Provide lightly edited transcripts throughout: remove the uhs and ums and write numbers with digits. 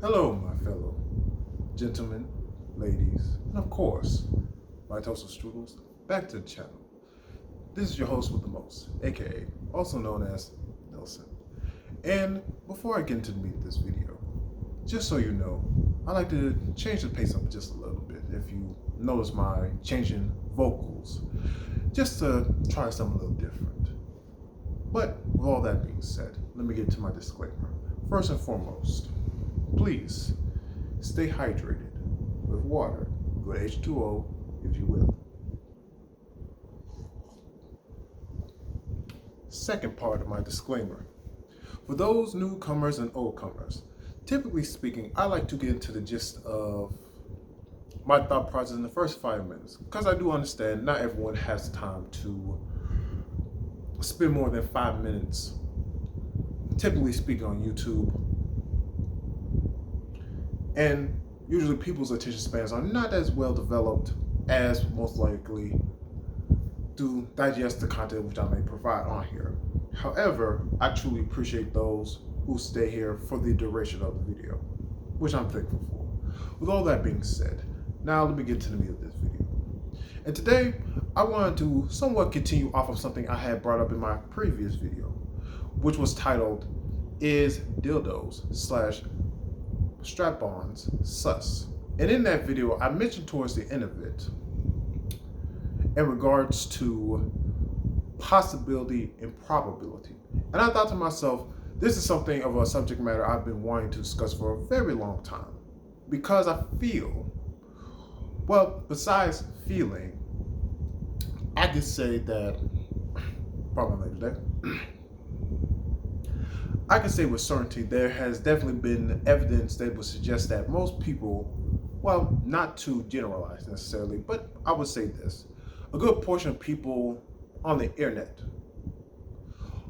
Hello, my fellow gentlemen, ladies, and of course, my toast of strudels, back to the channel. This is your host with the most, A.K.A., also known as Nelson. And before I get into the meat of this video, just so you know, I like to change the pace up just a little bit. If you notice my changing vocals, just to try something a little different. But with all that being said, let me get to my disclaimer. First and foremost, please stay hydrated with water, good H2O if you will. Second part of my disclaimer. For those newcomers and oldcomers, typically speaking, I like to get into the gist of my thought process in the first 5 minutes, because I do understand not everyone has time to spend more than 5 minutes, typically speaking, on YouTube. And usually people's attention spans are not as well developed as most likely to digest the content which I may provide on here. However, I truly appreciate those who stay here for the duration of the video, which I'm thankful for. With all that being said, now let me get to the meat of this video. And today, I wanted to somewhat continue off of something I had brought up in my previous video, which was titled, Is Dildos / Strap-ons sus? And in that video, I mentioned towards the end of it, in regards to possibility and probability. And I thought to myself, this is something of a subject matter I've been wanting to discuss for a very long time. Because I feel, well, besides feeling, I could say that, probably later today, I can say with certainty there has definitely been evidence that would suggest that most people, well, not to generalize necessarily, but I would say this, a good portion of people on the internet,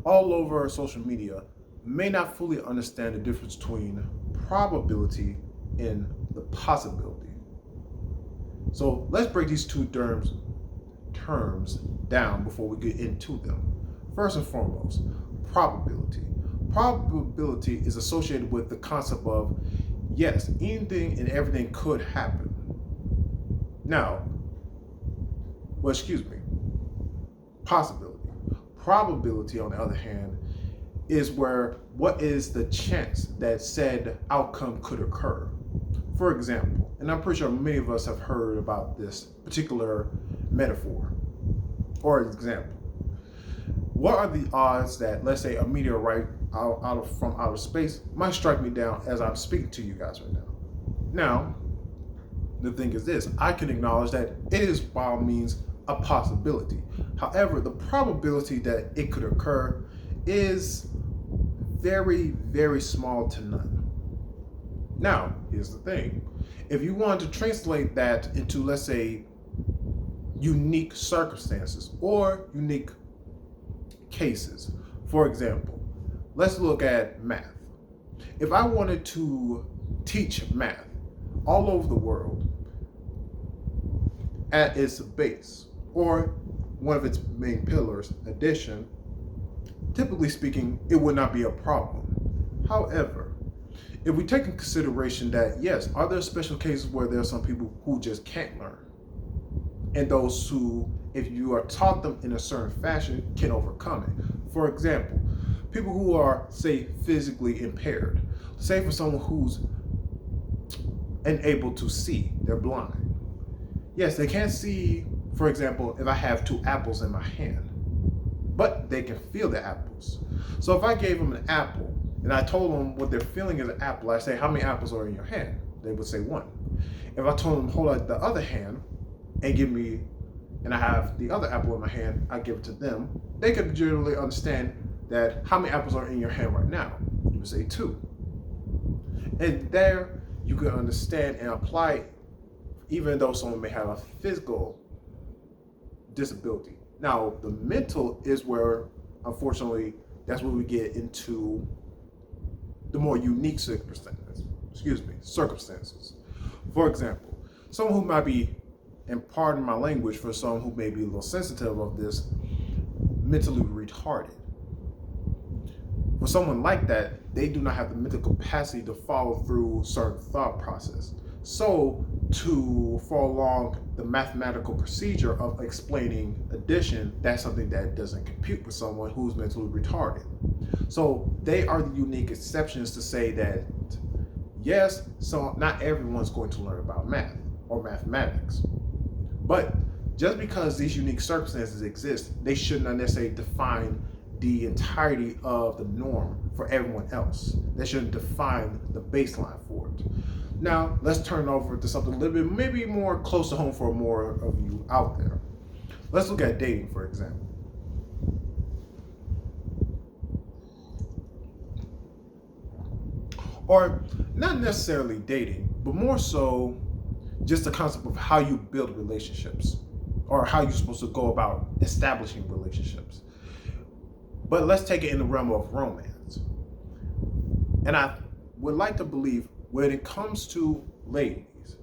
all over social media, may not fully understand the difference between probability and the possibility. So let's break these two terms down before we get into them. First and foremost, probability. Probability is associated with the concept of, yes, anything and everything could happen. Now, possibility. Probability, on the other hand, is where what is the chance that said outcome could occur. For example, and I'm pretty sure many of us have heard about this particular metaphor or example. What are the odds that, let's say, a meteorite from outer space might strike me down as I'm speaking to you guys right now? Now, the thing is this, I can acknowledge that it is by all means a possibility. However, the probability that it could occur is very, very small to none. Now, here's the thing. If you want to translate that into, let's say, unique circumstances or unique cases. For example, let's look at math. If I wanted to teach math all over the world at its base, or one of its main pillars, addition, typically speaking, it would not be a problem. However, if we take in consideration that, yes, are there special cases where there are some people who just can't learn? And those who, if you are taught them in a certain fashion, can overcome it. For example, people who are, say, physically impaired. Say for someone who's unable to see, they're blind. Yes, they can't see, for example, if I have 2 apples in my hand, but they can feel the apples. So if I gave them an apple and I told them what they're feeling is an apple, I say, how many apples are in your hand? They would say 1. If I told them hold out the other hand and I have the other apple in my hand, I give it to them, they could generally understand that how many apples are in your hand right now? You would say 2. And there you can understand and apply, even though someone may have a physical disability. Now, the mental is where, unfortunately, that's where we get into the more unique circumstances. For example, someone who might be, and pardon my language for someone who may be a little sensitive of this, mentally retarded. For someone like that, they do not have the mental capacity to follow through certain thought process. So to follow along the mathematical procedure of explaining addition, that's something that doesn't compute with someone who's mentally retarded. So they are the unique exceptions to say that yes, so not everyone's going to learn about math or mathematics. But just because these unique circumstances exist, they should not necessarily define the entirety of the norm for everyone else. They shouldn't define the baseline for it. Now, let's turn over to something a little bit maybe more close to home for more of you out there. Let's look at dating, for example. Or not necessarily dating, but more so just the concept of how you build relationships or how you're supposed to go about establishing relationships. But let's take it in the realm of romance. And I would like to believe when it comes to ladies,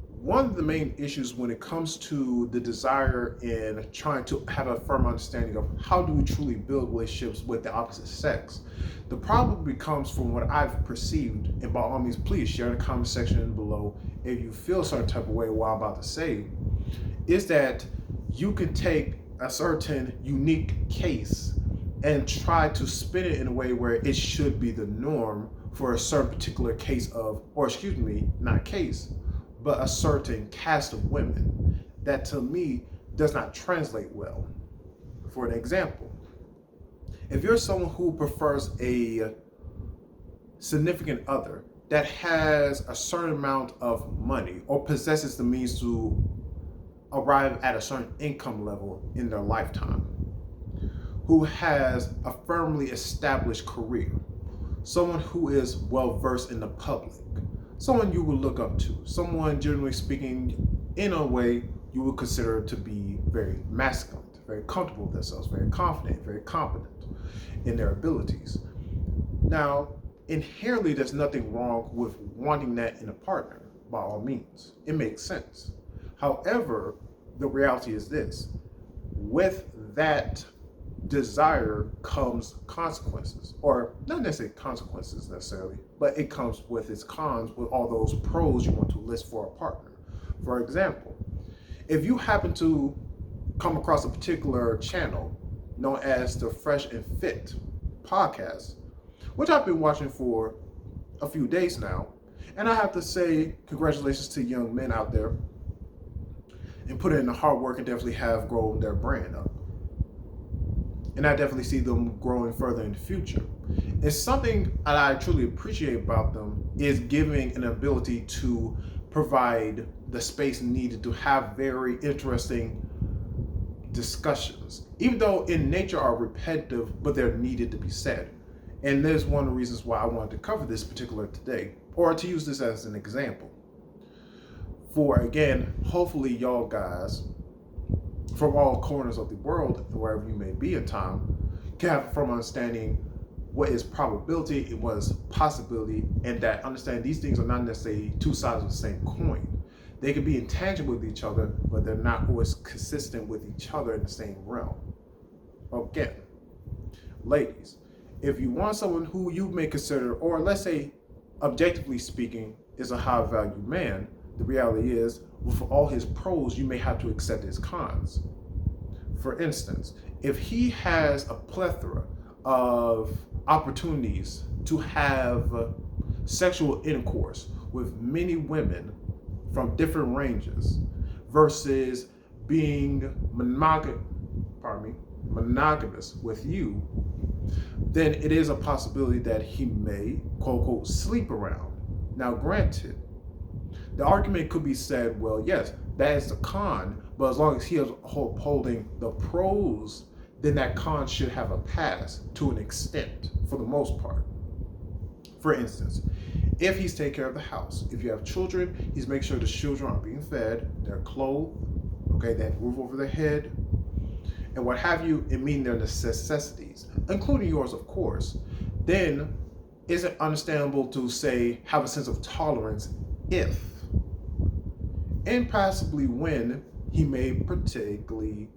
one of the main issues when it comes to the desire in trying to have a firm understanding of how do we truly build relationships with the opposite sex, the problem becomes from what I've perceived, and by all means, please share in the comment section below if you feel a certain type of way what I'm about to say, is that you can take a certain unique case and try to spin it in a way where it should be the norm for a certain particular case of, or excuse me, not case, but a certain cast of women that to me does not translate well. For an example, if you're someone who prefers a significant other that has a certain amount of money or possesses the means to arrive at a certain income level in their lifetime, who has a firmly established career, someone who is well versed in the public, someone you would look up to, someone generally speaking in a way you would consider to be very masculine, very comfortable with themselves, very confident, very competent in their abilities. Now, inherently, there's nothing wrong with wanting that in a partner, by all means. It makes sense. However, the reality is this: with that desire comes consequences, or not necessarily consequences necessarily, but it comes with its cons, with all those pros you want to list for a partner. For example, if you happen to come across a particular channel known as the Fresh and Fit podcast, which I've been watching for a few days now, and I have to say congratulations to young men out there and put in the hard work and definitely have grown their brand up. And I definitely see them growing further in the future. And something that I truly appreciate about them is giving an ability to provide the space needed to have very interesting discussions, even though in nature are repetitive, but they're needed to be said. And there's one of the reasons why I wanted to cover this particular today, or to use this as an example. For again, hopefully y'all guys from all corners of the world, wherever you may be in time, can have a firm understanding what is probability and what is possibility, and that understand these things are not necessarily two sides of the same coin. They can be intangible with each other, but they're not always consistent with each other in the same realm. Again, ladies, if you want someone who you may consider, or let's say, objectively speaking, is a high value man, the reality is, with all his pros, you may have to accept his cons. For instance, if he has a plethora of opportunities to have sexual intercourse with many women from different ranges versus being monogamous with you, then it is a possibility that he may, quote unquote, sleep around. Now, granted, the argument could be said, well, yes, that is the con, but as long as he is upholding the pros, then that con should have a pass to an extent, for the most part. For instance, if he's taking care of the house, if you have children, he's making sure the children are being fed, they're clothed, okay, they have a roof over their head, and what have you, and meeting their necessities, including yours, of course, then is it understandable to say, have a sense of tolerance if and possibly when he may particularly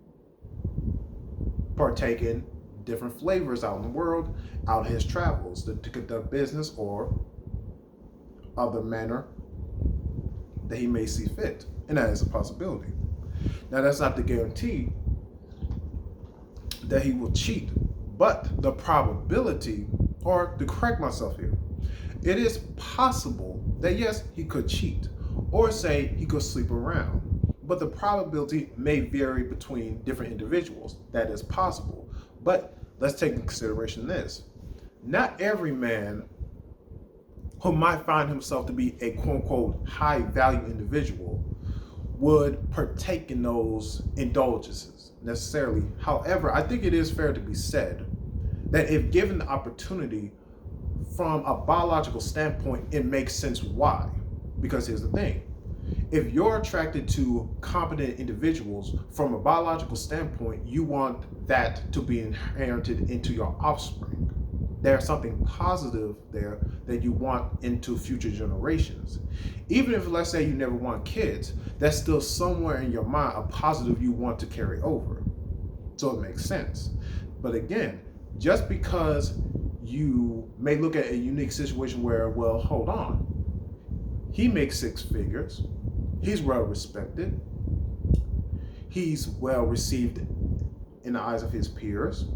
partake in different flavors out in the world, out in his travels to conduct business or other manner that he may see fit. And that is a possibility. Now, that's not the guarantee that he will cheat, but the probability, or to correct myself here, it is possible that yes, he could cheat, or say he could sleep around. But the probability may vary between different individuals. That is possible. But let's take into consideration this. Not every man who might find himself to be a quote unquote high value individual would partake in those indulgences necessarily. However, I think it is fair to be said that if given the opportunity from a biological standpoint, it makes sense why. Because here's the thing. If you're attracted to competent individuals from a biological standpoint, you want that to be inherited into your offspring. There's something positive there that you want into future generations. Even if, let's say, you never want kids, that's still somewhere in your mind a positive you want to carry over. So it makes sense. But again, just because you may look at a unique situation where, well, hold on, he makes six figures, he's well respected, he's well received in the eyes of his peers,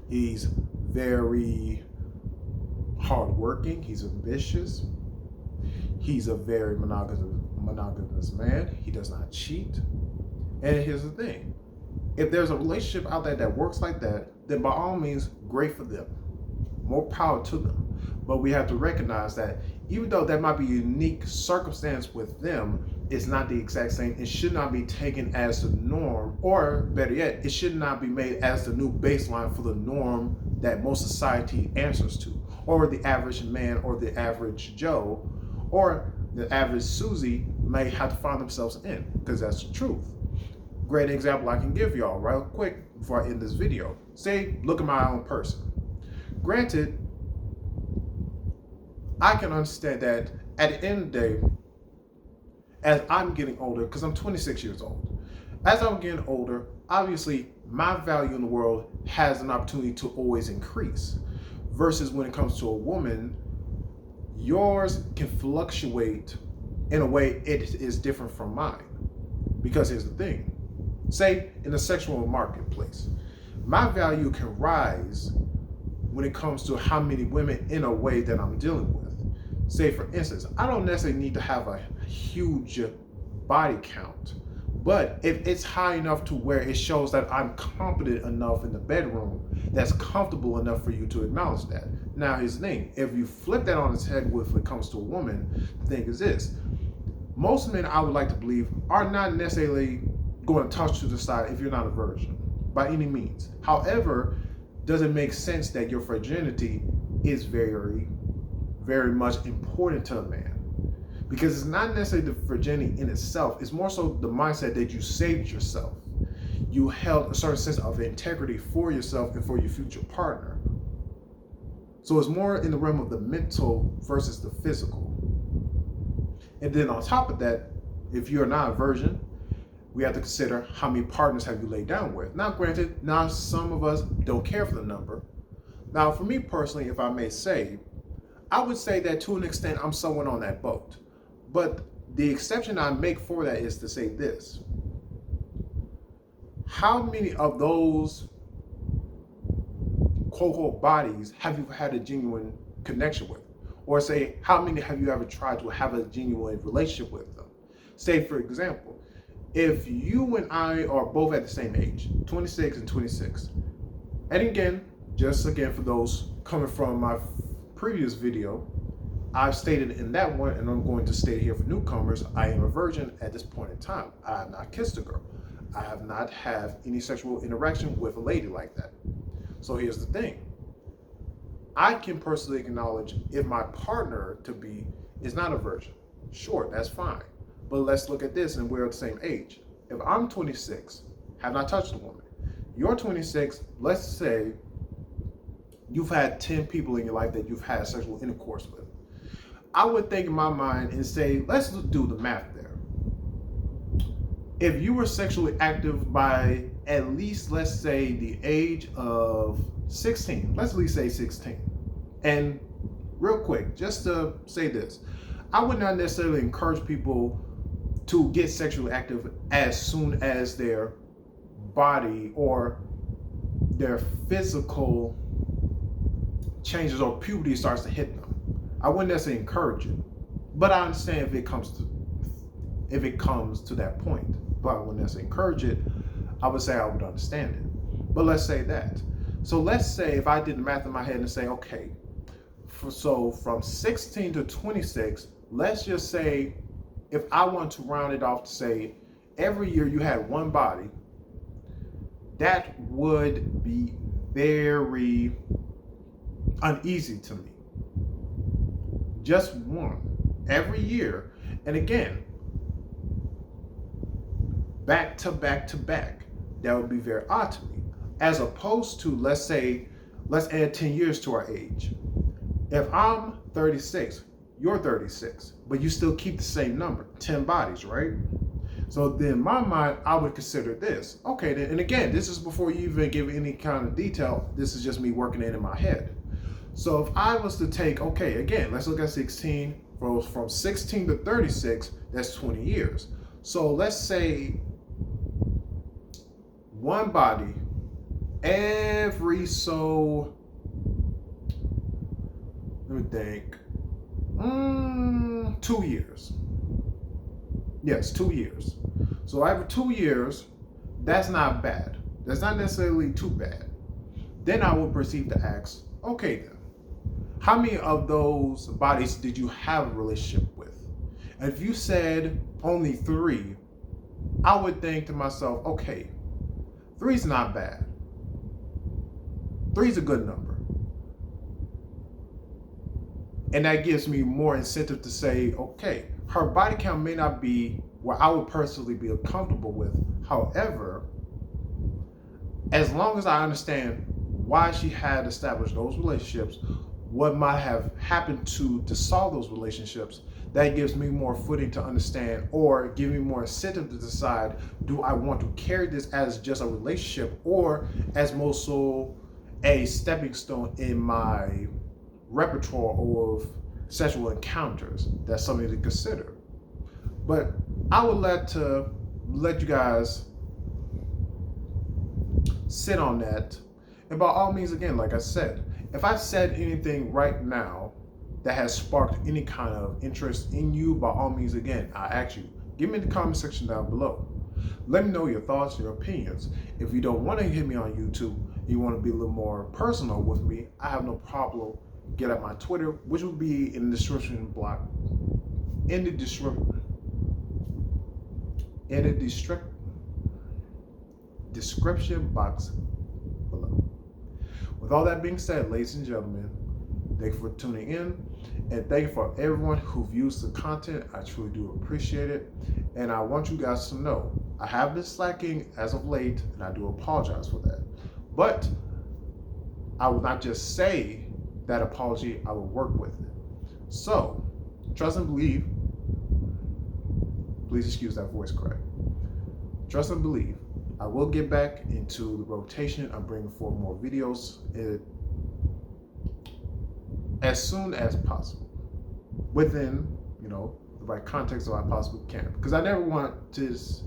he's very hardworking, he's ambitious, he's a very monogamous man, he does not cheat. And here's the thing, if there's a relationship out there that works like that, then by all means, great for them, more power to them. But we have to recognize that even though that might be a unique circumstance with them, it's not the exact same. It should not be taken as the norm, or better yet, it should not be made as the new baseline for the norm that most society answers to, or the average man, or the average Joe, or the average Susie may have to find themselves in, because that's the truth. Great example I can give y'all real quick before I end this video. Say, look at my own person. Granted, I can understand that at the end of the day, as I'm getting older, because I'm 26 years old, as I'm getting older, obviously my value in the world has an opportunity to always increase. Versus when it comes to a woman, yours can fluctuate in a way it is different from mine. Because here's the thing, say in the sexual marketplace, my value can rise when it comes to how many women in a way that I'm dealing with. Say for instance, I don't necessarily need to have a huge body count, but if it's high enough to where it shows that I'm competent enough in the bedroom, that's comfortable enough for you to acknowledge that. Now here's the thing, if you flip that on its head when it comes to a woman, the thing is this, most men, I would like to believe, are not necessarily going to toss to the side if you're not a virgin, by any means. However, does it make sense that your virginity is very, very much important to a man? Because it's not necessarily the virginity in itself, it's more so the mindset that you saved yourself. You held a certain sense of integrity for yourself and for your future partner. So it's more in the realm of the mental versus the physical. And then on top of that, if you're not a virgin, we have to consider how many partners have you laid down with. Now granted, now some of us don't care for the number. Now for me personally, if I may say, I would say that to an extent I'm somewhat on that boat. But the exception I make for that is to say this. How many of those quote-unquote bodies have you had a genuine connection with? Or say, how many have you ever tried to have a genuine relationship with them? Say for example, if you and I are both at the same age, 26 and 26, and again, just again for those coming from my previous video, I've stated in that one, and I'm going to state here for newcomers, I am a virgin at this point in time. I have not kissed a girl. I have not had any sexual interaction with a lady like that. So here's the thing. I can personally acknowledge if my partner to be is not a virgin. Sure, that's fine. But let's look at this, and we're at the same age. If I'm 26, have not touched a woman. You're 26, let's say you've had 10 people in your life that you've had sexual intercourse with. I would think in my mind and say, let's do the math there. If you were sexually active by at least, let's say, the age of 16. Let's at least say 16. And real quick, just to say this, I would not necessarily encourage people to get sexually active as soon as their body or their physical changes or puberty starts to hit them. I wouldn't necessarily encourage it, but I understand if it comes to that point. But I wouldn't necessarily encourage it. I would say I would understand it. But let's say that. So let's say if I did the math in my head and say, okay, so from 16 to 26, let's just say if I want to round it off to say every year you had one body, that would be very uneasy to me. Just one every year. And again, back to back to back. That would be very odd to me. As opposed to, let's say, let's add 10 years to our age. If I'm 36, you're 36, but you still keep the same number, 10 bodies, right? So then in my mind, I would consider this. Okay, then, and again, this is before you even give any kind of detail. This is just me working it in my head. So if I was to take, okay, again, let's look at 16. From 16 to 36, that's 20 years. So let's say one body every so, let me think, 2 years. Yes, 2 years. So every 2 years, that's not bad. That's not necessarily too bad. Then I would proceed to ask, okay then, how many of those bodies did you have a relationship with? And if you said only 3, I would think to myself, okay, 3 is not bad. 3 is a good number. And that gives me more incentive to say, okay, her body count may not be where I would personally be comfortable with. However, as long as I understand why she had established those relationships, what might have happened to dissolve those relationships, that gives me more footing to understand or give me more incentive to decide, do I want to carry this as just a relationship or as more so a stepping stone in my repertoire of sexual encounters? That's something to consider. But I would let you guys sit on that. And by all means, again, like I said, if I've said anything right now that has sparked any kind of interest in you, by all means, again, I ask you, give me in the comment section down below. Let me know your thoughts, your opinions. If you don't want to hit me on YouTube, you want to be a little more personal with me, I have no problem. Get at my Twitter, which will be in the description block, in the description box below. With all that being said, ladies and gentlemen, thank you for tuning in, and thank you for everyone who views the content. I truly do appreciate it, and I want you guys to know I have been slacking as of late, and I do apologize for that. But I will not just say that apology, I will work with it. So, trust and believe. Please excuse that voice crack. Trust and believe. I will get back into the rotation. I'm bringing forth more videos as soon as possible, within the right context that I possibly can. Because I never want this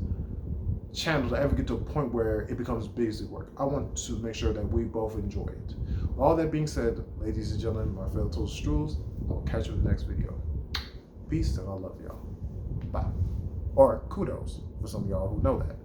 channel to ever get to a point where it becomes busy work. I want to make sure that we both enjoy it. All that being said, ladies and gentlemen, my fellow toast strudels, I'll catch you in the next video. Peace, and I love y'all. Bye. Or kudos for some of y'all who know that.